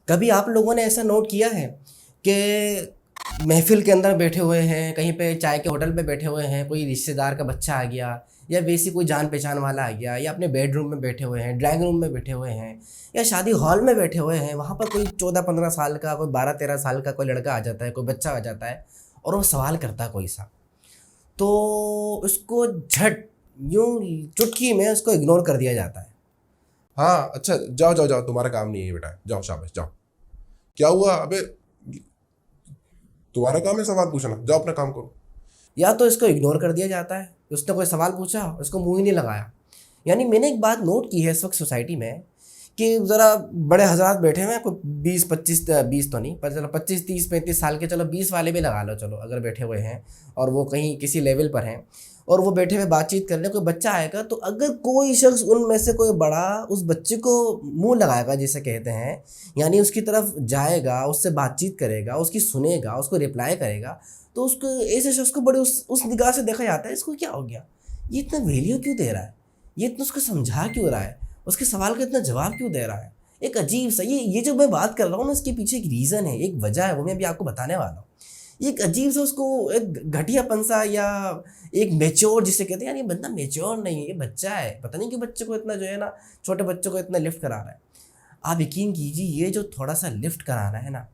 कभी आप लोगों ने ऐसा नोट किया है कि महफिल के अंदर बैठे हुए हैं, कहीं पे चाय के होटल पे बैठे हुए हैं, कोई रिश्तेदार का बच्चा आ गया या वैसी कोई जान पहचान वाला आ गया, या अपने बेडरूम में बैठे हुए हैं, ड्राइंग रूम में बैठे हुए हैं, या शादी हॉल में बैठे हुए हैं, वहाँ पर कोई 14-15 साल का, कोई 12-13 साल का कोई लड़का आ जाता है, कोई बच्चा आ जाता है और वो सवाल करता है कोई सा, तो उसको झट यूं चुटकी में उसको इग्नोर कर दिया जाता है। हाँ अच्छा, जाओ जाओ जाओ, तुम्हारा काम नहीं है बेटा, जाओ शाबाश जाओ। क्या हुआ अबे? तुम्हारा काम है सवाल पूछना, जाओ अपना काम करो। या तो इसको इग्नोर कर दिया जाता है, उसने कोई सवाल पूछा उसको मुंह ही नहीं लगाया। यानी मैंने एक बात नोट की है इस वक्त सोसाइटी में कि ज़रा बड़े हजरात बैठे हुए हैं, कोई 20-25, 20 तो नहीं पर चलो 25-30-35 साल के, चलो 20 वाले भी लगा लो, चलो अगर बैठे हुए हैं और वो कहीं किसी लेवल पर हैं और वो बैठे हुए बातचीत कर रहे हैं, कोई बच्चा आएगा तो अगर कोई शख्स उनमें से कोई बड़ा उस बच्चे को मुंह लगाएगा जिसे कहते हैं, यानी उसकी तरफ जाएगा, उससे बातचीत करेगा, उसकी सुनेगा, उसको रिप्लाई करेगा, तो उसको ऐसे शख्स को बड़े उस निगाह से देखा जाता है, इसको क्या हो गया, ये इतना वैल्यू क्यों दे रहा है, ये इतना उसको समझा क्यों रहा है, उसके सवाल का इतना जवाब क्यों दे रहा है। एक अजीब सा ये जो मैं बात कर रहा हूँ ना, इसके पीछे एक रीज़न है, एक वजह है, वो मैं अभी आपको बताने वाला हूँ। एक अजीब सा उसको एक घटियापन सा, या एक मेच्योर जिसे कहते हैं, यार ये बंदा मेच्योर नहीं है, ये बच्चा है, पता नहीं क्यों बच्चे को इतना जो है ना, छोटे बच्चों को इतना लिफ्ट करा रहा है। आप यकीन कीजिए, ये जो थोड़ा सा लिफ्ट कराना है ना,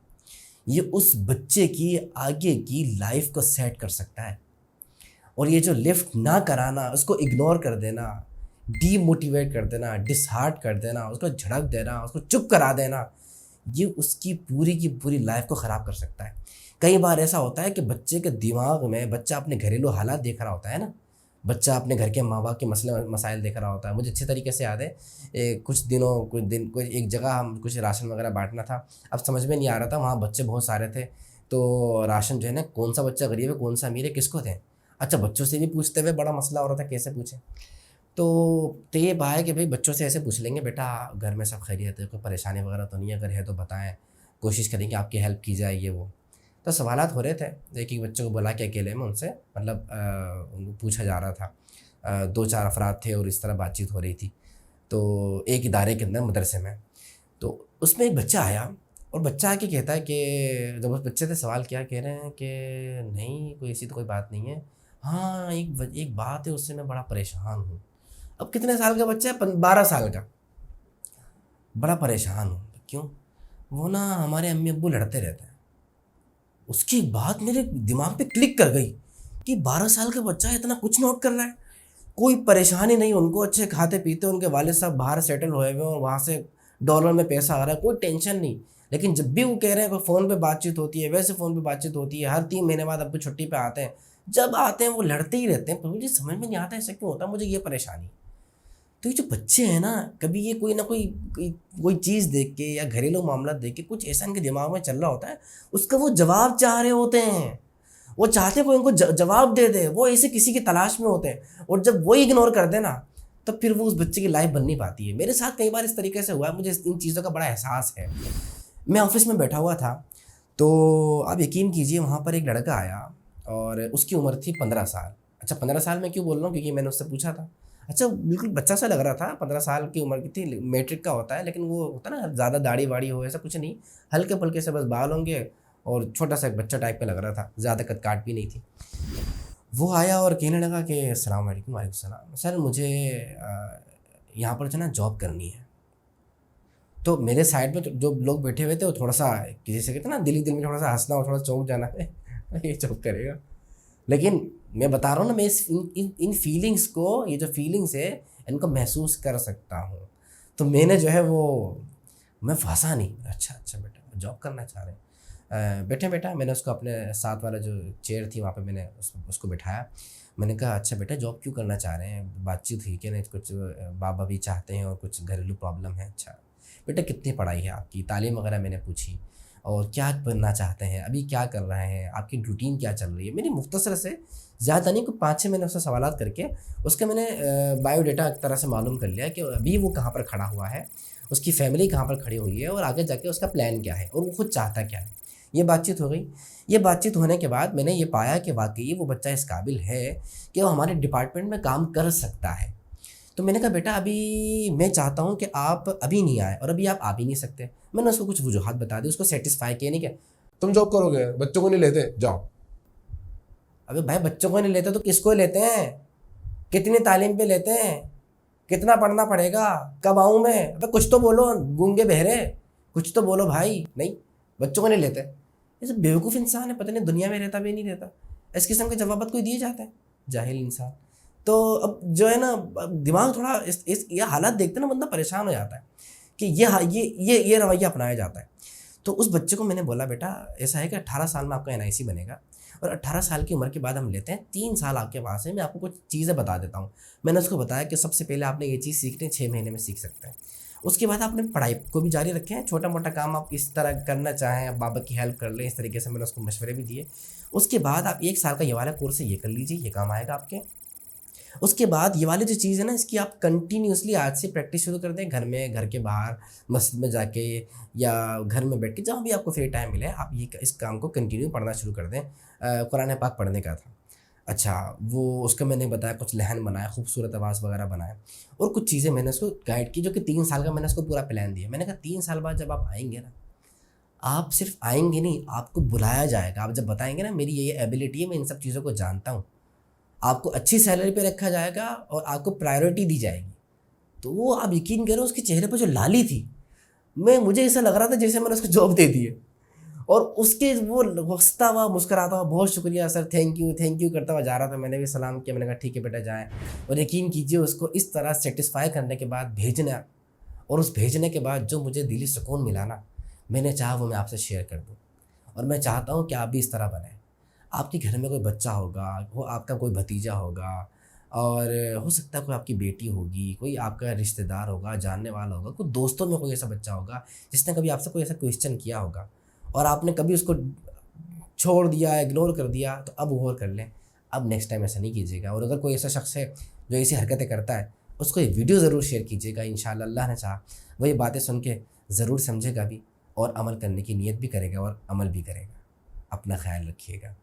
ये उस बच्चे की आगे की लाइफ को सेट कर सकता है। और ये जो लिफ्ट ना कराना, उसको इग्नोर कर देना, डीमोटिवेट कर देना, डिसहार्ट कर देना, उसको झड़क देना, उसको चुप करा देना, ये उसकी पूरी की पूरी लाइफ को ख़राब कर सकता है। कई बार ऐसा होता है कि बच्चे के दिमाग में, बच्चा अपने घरेलू हालात देख रहा होता है ना, बच्चा अपने घर के माँ बाप के मसले मसाइल देख रहा होता है। मुझे अच्छे तरीके से याद है, कुछ एक जगह हम कुछ राशन वगैरह बांटना था, अब समझ में नहीं आ रहा था, वहाँ बच्चे बहुत सारे थे, तो राशन जो है ना, कौन सा बच्चा गरीब है कौन सा अमीर है किसको दें। अच्छा, बच्चों से भी पूछते हुए बड़ा मसला हो रहा था, कैसे पूछें। तो ये बात है कि भाई बच्चों से ऐसे पूछ लेंगे, बेटा घर में सब खैरियत है, कोई परेशानी वगैरह तो नहीं है, अगर है तो बताएं, कोशिश करेंगे आपकी हेल्प की जाए, ये वो। तो सवालात हो रहे थे, एक एक बच्चे को बुला के अकेले में उनसे मतलब उनको पूछा जा रहा था। 2-4 अफराद थे और इस तरह बातचीत हो रही थी, तो एक इदारे के अंदर मदरसे में। तो उसमें एक बच्चा आया और बच्चा आके कहता है कि जब उस बच्चे से सवाल किया, कह रहे हैं कि नहीं कोई ऐसी तो कोई बात नहीं है, हाँ एक बात है, उससे मैं बड़ा परेशान हूँ। अब कितने साल का बच्चा है, 12 साल का। बड़ा परेशान हूँ, क्यों? वो ना हमारे अम्मी अब्बू लड़ते रहते हैं। उसकी एक बात मेरे दिमाग पे क्लिक कर गई कि 12 साल का बच्चा इतना कुछ नोट कर रहा है, कोई परेशानी नहीं उनको, अच्छे खाते पीते, उनके वालिद साहब बाहर सेटल हुए हुए और वहाँ से डॉलर में पैसा आ रहा है, कोई टेंशन नहीं। लेकिन जब भी वो कह रहे हैं कि फ़ोन पे बातचीत होती है, वैसे फ़ोन पे बातचीत होती है, हर 3 महीने बाद अब्बू छुट्टी पे आते हैं, जब आते हैं वो लड़ते ही रहते हैं। पर मुझे समझ में नहीं आता ऐसा क्यों होता है, मुझे ये परेशानी। तो ये जो बच्चे हैं ना, कभी ये कोई ना कोई चीज़ देख के या घरेलू मामला देख के कुछ ऐसा इनके दिमाग में चल रहा होता है, उसका वो जवाब चाह रहे होते हैं, वो चाहते हैं कोई उनको जवाब दे दे, वो ऐसे किसी की तलाश में होते हैं, और जब वो इग्नोर कर देना तब फिर वो उस बच्चे की लाइफ बन नहीं पाती है। मेरे साथ कई बार इस तरीके से हुआ है, मुझे इन चीज़ों का बड़ा एहसास है। मैं ऑफिस में बैठा हुआ था, तो आप यकीन कीजिए वहाँ पर एक लड़का आया और उसकी उम्र थी 15 साल। अच्छा, 15 साल मैं क्यों बोल रहा हूँ, क्योंकि मैंने उससे पूछा था। अच्छा, बिल्कुल बच्चा सा लग रहा था, 15 साल की उम्र की थी, मैट्रिक का होता है, लेकिन वो होता है ना, ज़्यादा दाढ़ी वाड़ी हो ऐसा कुछ नहीं, हल्के फुल्के से बस बाल होंगे और छोटा सा एक बच्चा टाइप का लग रहा था, ज़्यादा कद काट भी नहीं थी। वो आया और कहने लगा कि अस्सलाम वालेकुम। वालेकुम सलाम। सर मुझे यहाँ पर जो है ना जॉब करनी है। तो मेरे साइड में जो लोग बैठे हुए थे वो थोड़ा सा, किसी से कहते हैं ना दिल ही दिल में थोड़ा सा हंसना और थोड़ा चौंक जाना है, ये जॉब करेगा। लेकिन मैं बता रहा हूँ ना, मैं इन फीलिंग्स को, ये जो फीलिंग्स है इनको महसूस कर सकता हूँ। तो मैंने जो है वो, मैं फंसा नहीं। अच्छा अच्छा बेटा जॉब करना चाह रहे हैं, बैठे बेटा। मैंने उसको अपने साथ वाला जो चेयर थी वहाँ पे मैंने उसको बिठाया। मैंने कहा अच्छा बेटा जॉब क्यों करना चाह रहे हैं, बातचीत हुई कि नहीं, कुछ बाबा भी चाहते हैं और कुछ घरेलू प्रॉब्लम है। अच्छा बेटा कितनी पढ़ाई है आपकी, तालीम वगैरह मैंने पूछी, और क्या बनना चाहते हैं, अभी क्या कर रहे हैं, आपकी रूटीन क्या चल रही है। मेरी मुख्तसर से, ज़्यादा नहीं, कोई 5-6 मैंने उससे सवालात करके उसका मैंने बायोडाटा एक तरह से मालूम कर लिया कि अभी वो कहाँ पर खड़ा हुआ है, उसकी फैमिली कहाँ पर खड़ी हुई है, और आगे जाके उसका प्लान क्या है, और वो खुद चाहता क्या है। ये बातचीत हो गई। ये बातचीत होने के बाद मैंने ये पाया कि वाक़ई वो बच्चा इस काबिल है कि वो हमारे डिपार्टमेंट में काम कर सकता है। तो मैंने कहा बेटा अभी मैं चाहता हूँ कि आप अभी नहीं आए, और अभी आप आ भी नहीं सकते, मैंने उसको कुछ वजूहत बता दी, उसको सेटिस्फाई किया नहीं क्या। तुम जॉब करोगे, बच्चों को नहीं लेते, जाओ। अबे भाई बच्चों को नहीं लेते तो किसको लेते हैं, कितनी तालीम पे लेते हैं, कितना पढ़ना पड़ेगा, कब आऊँ मैं, अबे कुछ तो बोलो गूंगे बहरे, कुछ तो बोलो भाई। नहीं, बच्चों को नहीं लेते। ये सब बेवकूफ़ इंसान है, पता नहीं दुनिया में रहता भी नहीं रहता, इस किस्म के जवाब कोई दिए जाते हैं, जाहिल इंसान। तो अब जो है ना, दिमाग थोड़ा इस ये हालात देखते ना बंदा परेशान हो जाता है कि ये रवैया अपनाया जाता है। तो उस बच्चे को मैंने बोला बेटा ऐसा है कि 18 साल में आपका NIC बनेगा, और 18 साल की उम्र के बाद हम लेते हैं 3 साल आपके पास है, मैं आपको कुछ चीज़ें बता देता हूँ। मैंने उसको बताया कि सबसे पहले आपने ये चीज़ सीखनी है, 6 महीने में सीख सकते हैं। उसके बाद आपने पढ़ाई को भी जारी रखें, छोटा मोटा काम आप इस तरह करना चाहें, आप बाबा की हेल्प कर लें, इस तरीके से मैंने उसको मशवरे भी दिए। उसके बाद आप 1 साल का ये वाला कोर्स है, ये कर लीजिए, ये काम आएगा आपके। उसके बाद ये वाली जो चीज़ है ना, इसकी आप कंटिन्यूसली आज से प्रैक्टिस शुरू कर दें, घर में, घर के बाहर, मस्जिद में जाके या घर में बैठ के, जहाँ भी आपको फ्री टाइम मिले आप ये इस काम को कंटिन्यू पढ़ना शुरू कर दें। कुरान पाक पढ़ने का था। अच्छा, वो उसका मैंने बताया, कुछ लहन बनाया, खूबसूरत आवाज़ वगैरह बनाया, और कुछ चीज़ें मैंने उसको गाइड की, जो कि 3 साल का मैंने उसको पूरा प्लान दिया। मैंने कहा 3 साल बाद जब आप आएंगे ना, आप सिर्फ आएंगे नहीं, आपको बुलाया जाएगा। आप जब बताएंगे ना मेरी ये एबिलिटी है, मैं इन सब चीज़ों को जानता हूँ, आपको अच्छी सैलरी पे रखा जाएगा और आपको प्रायोरिटी दी जाएगी। तो वो आप यकीन करो, उसके चेहरे पर जो लाली थी, मुझे ऐसा लग रहा था जैसे मैंने उसको जॉब दे दी है। और उसके वो हंसता हुआ मुस्कुराता हुआ, बहुत शुक्रिया सर, थैंक यू करता हुआ जा रहा था। मैंने भी सलाम किया, मैंने कहा ठीक है बेटा जाएँ। और यकीन कीजिए उसको इस तरह सेटिस्फाई करने के बाद भेजना, और उस भेजने के बाद जो मुझे दिली सुकून मिला ना, मैंने चाहा वो मैं आपसे शेयर कर दूँ। और मैं चाहता हूँ कि आप भी इस तरह बनें। आपके घर में कोई बच्चा होगा, वो आपका कोई भतीजा होगा, और हो सकता है कोई आपकी बेटी होगी, कोई आपका रिश्तेदार होगा, जानने वाला होगा, कोई दोस्तों में कोई ऐसा बच्चा होगा जिसने कभी आपसे कोई ऐसा क्वेश्चन किया होगा और आपने कभी उसको छोड़ दिया, इग्नोर कर दिया, तो अब गौर कर लें, अब नेक्स्ट टाइम ऐसा नहीं कीजिएगा। और अगर कोई ऐसा शख्स है जो ऐसी हरकतें करता है, उसको ये वीडियो ज़रूर शेयर कीजिएगा। इंशाअल्लाह अल्लाह ने चाहा वो ये बातें सुन के ज़रूर समझेगा भी, और अमल करने की नीयत भी करेगा, और अमल भी करेगा। अपना ख्याल रखिएगा।